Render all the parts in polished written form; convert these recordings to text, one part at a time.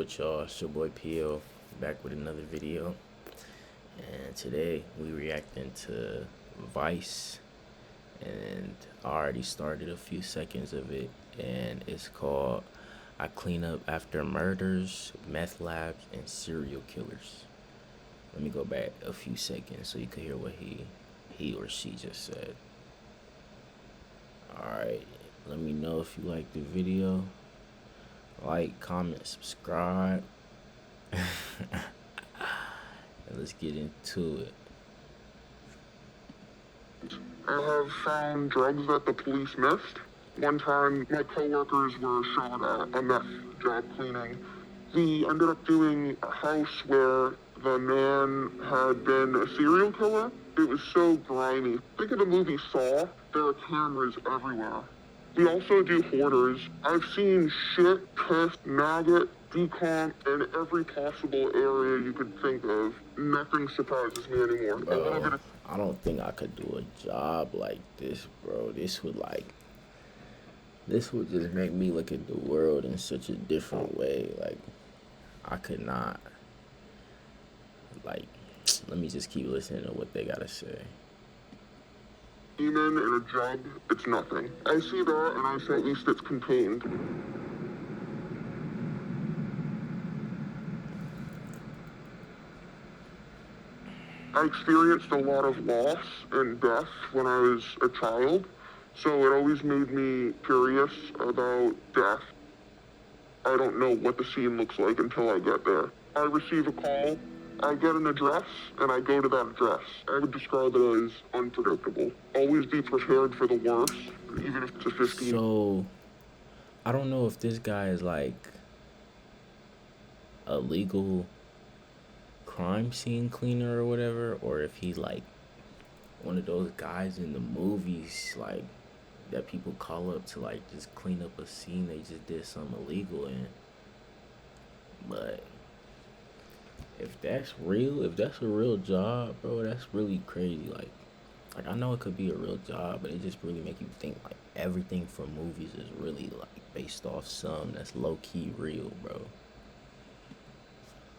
with y'all? It's your boy PO back with another video. And today we reacting to Vice, and I already started a few seconds of it, and it's called I Clean Up After Murders, Meth Labs, and Serial Killers. Let me go back a few seconds so you can hear what he or she just said. Alright, let me know if you like the video. Like, comment, subscribe. And let's get into it. I have found drugs that the police missed. One time, my coworkers were shot at a meth job cleaning. We ended up doing a house where the man had been a serial killer. It was so grimy. Think of the movie Saw. There are cameras everywhere. We also do hoarders. I've seen shit, piss, maggot, decomp in every possible area you could think of. Nothing surprises me anymore. Bro, I don't think I could do a job like this, bro. This would just make me look at the world in such a different way. Like, I could not. Like, let me just keep listening to what they gotta say. Demon in a jug, it's nothing. I see that and I say at least it's contained. I experienced a lot of loss and death when I was a child, so it always made me curious about death. I don't know what the scene looks like until I get there. I receive a call, I get an address, and I go to that address. I would describe it as unpredictable. Always be prepared for the worst, even if it's a 15. So, I don't know if this guy is like a legal crime scene cleaner or whatever, or if he's like one of those guys in the movies, like, that people call up to like just clean up a scene they just did something illegal in. But if that's real, if that's a real job, bro, that's really crazy. Like I know it could be a real job, but it just really make you think like everything from movies is really like based off some that's low-key real, bro.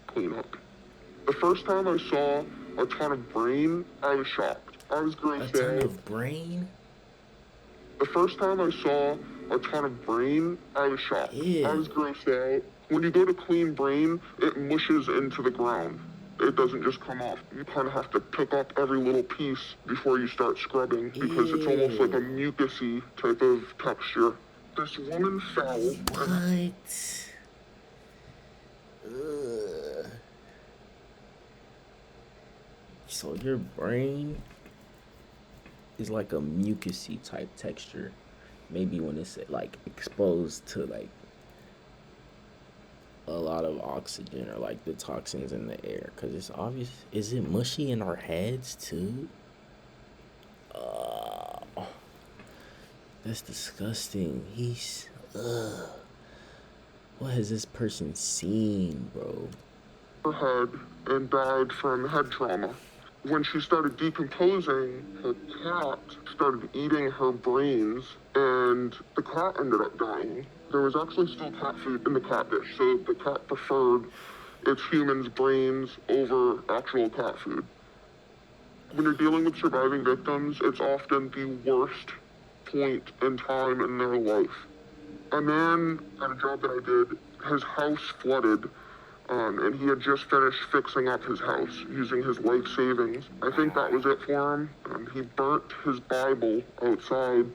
Clean up. The first time I saw a ton of brain, I was shocked. I was grossed out. A ton of brain? The first time I saw a ton of brain, I was shocked. Ew. I was grossed out. When you go to clean brain, it mushes into the ground. It doesn't just come off. You kind of have to pick up every little piece before you start scrubbing because it's almost like a mucusy type of texture. This woman fell. What? Ugh. So your brain is like a mucusy type texture. Maybe when it's like exposed to like a lot of oxygen or like the toxins in the air, because it's obvious. Is it mushy in our heads too? That's disgusting. What has this person seen, bro? Her head and died from head trauma. When she started decomposing, her cat started eating her brains, and the cat ended up dying. There was actually still cat food in the cat dish, so the cat preferred its humans' brains over actual cat food. When you're dealing with surviving victims, it's often the worst point in time in their life. A man at a job that I did, his house flooded. And he had just finished fixing up his house using his life savings. I think that was it for him. He burnt his Bible outside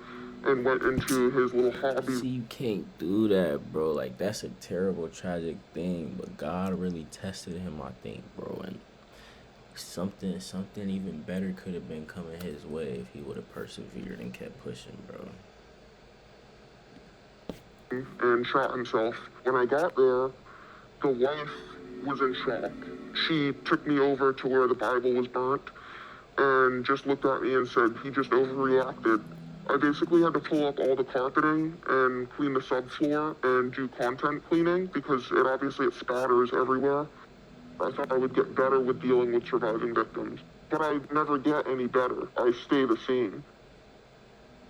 and went into his little hobby. See, you can't do that, bro. Like, that's a terrible, tragic thing. But God really tested him, I think, bro. And something even better could have been coming his way if he would have persevered and kept pushing, bro. And shot himself. When I got there, the wife was in shock. She took me over to where the Bible was burnt and just looked at me and said, he just overreacted. I basically had to pull up all the carpeting and clean the subfloor and do content cleaning because it spatters everywhere. I thought I would get better with dealing with surviving victims, but I never get any better. I stay the same.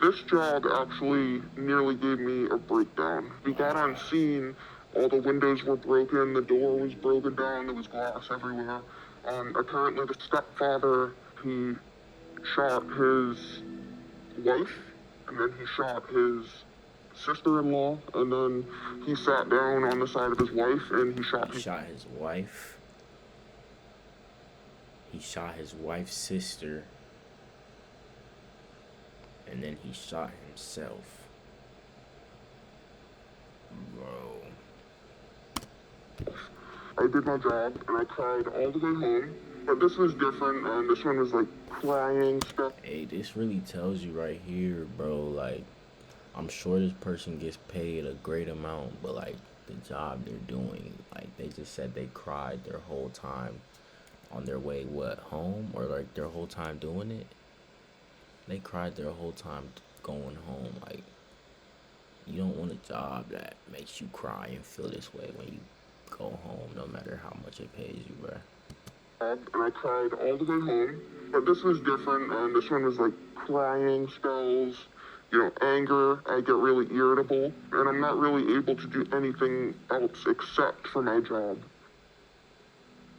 This job actually nearly gave me a breakdown. We got on scene All the windows were broken, the door was broken down, there was glass everywhere. Apparently, the stepfather, he shot his wife, and then he shot his sister-in-law, and then he sat down on the side of his wife and he shot He him. shot his wife. He shot his wife's sister. And then he shot himself. Bro. I did my job and I cried all the way home. But this was different. This one was like crying stuff. Hey, this really tells you right here, bro. Like, I'm sure this person gets paid a great amount, but like the job they're doing, like they just said they cried their whole time on their way, what, home? Or like their whole time doing it? They cried their whole time going home. Like, you don't want a job that makes you cry and feel this way when you go home, no matter how much it pays you, bro. And I cried all the way home. But this was different. This one was like crying spells, anger. I get really irritable, and I'm not really able to do anything else except for my job.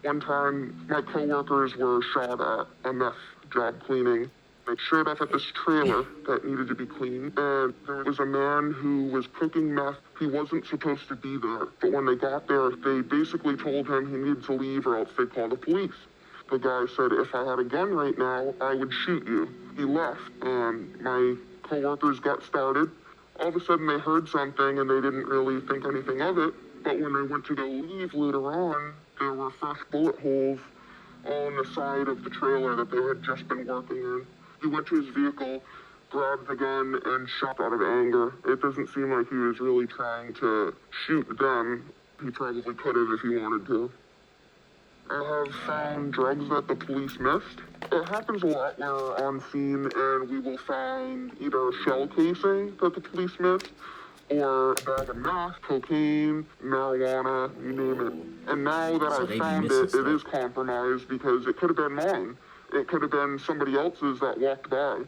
One time, my coworkers were shot at a meth job cleaning. They showed up at this trailer that needed to be cleaned, and there was a man who was cooking meth. He wasn't supposed to be there, but when they got there, they basically told him he needed to leave or else they'd call the police. The guy said, if I had a gun right now, I would shoot you. He left, and my coworkers got started. All of a sudden, they heard something, and they didn't really think anything of it. But when they went to go leave later on, there were fresh bullet holes on the side of the trailer that they had just been working in. He went to his vehicle, grabbed the gun, and shot out of anger. It doesn't seem like he was really trying to shoot them. He probably could have if he wanted to. I have found drugs that the police missed. It happens a lot when we're on scene and we will find either a shell casing that the police missed, or a bag of meth, cocaine, marijuana, you name it. And now that So I've they be found missing it, it stuff. is compromised because it could have been mine. It could have been somebody else's that walked by.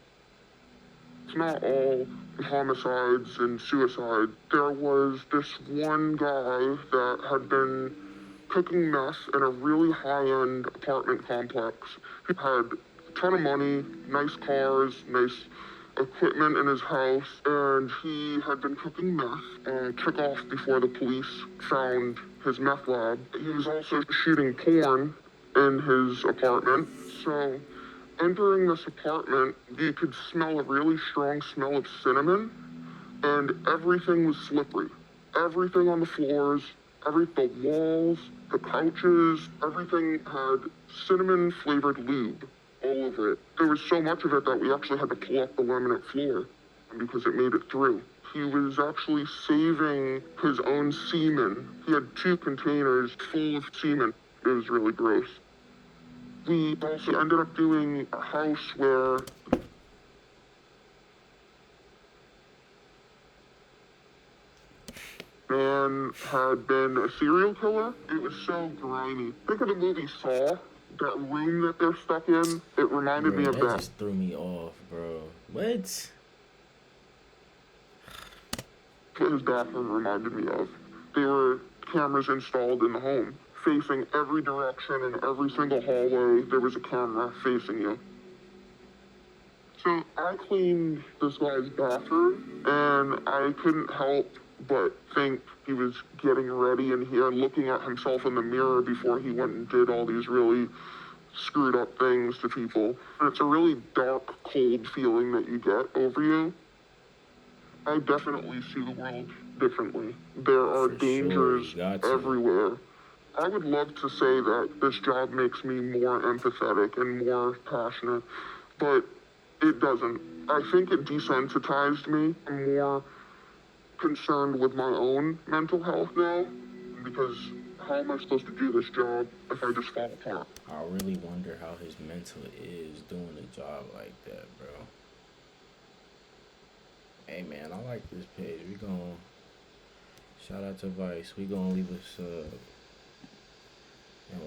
It's not all homicides and suicides. There was this one guy that had been cooking meth in a really high-end apartment complex. He had a ton of money, nice cars, nice equipment in his house, and he had been cooking meth and took off before the police found his meth lab. He was also shooting porn in his apartment. So entering this apartment, you could smell a really strong smell of cinnamon, and everything was slippery. Everything on the floors, the walls, the couches, everything had cinnamon flavored lube all over it. There was so much of it that we actually had to pull up the laminate floor because it made it through. He was actually saving his own semen. He had 2 containers full of semen. It was really gross. We also ended up doing a house where man had been a serial killer. It was so grimy. Think of the movie Saw. That room that they're stuck in, it reminded me Bro, of that that. just threw me off, bro. What? What his bathroom reminded me of. There were cameras installed in the home, facing every direction and every single hallway. There was a camera facing you. So I cleaned this guy's bathroom, and I couldn't help but think he was getting ready in here, looking at himself in the mirror before he went and did all these really screwed up things to people. And it's a really dark, cold feeling that you get over you. I definitely see the world differently. There are For sure, dangers you got to. everywhere. I would love to say that this job makes me more empathetic and more passionate, but it doesn't. I think it desensitized me. I'm more concerned with my own mental health now because how am I supposed to do this job if I just fall apart? I really wonder how his mental is doing a job like that, bro. Hey man, I like this page. We gonna shout out to Vice. We gonna leave us and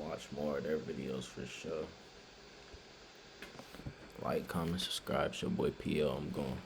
watch more of their videos for sure. Like, comment, subscribe. It's your boy PL. I'm going.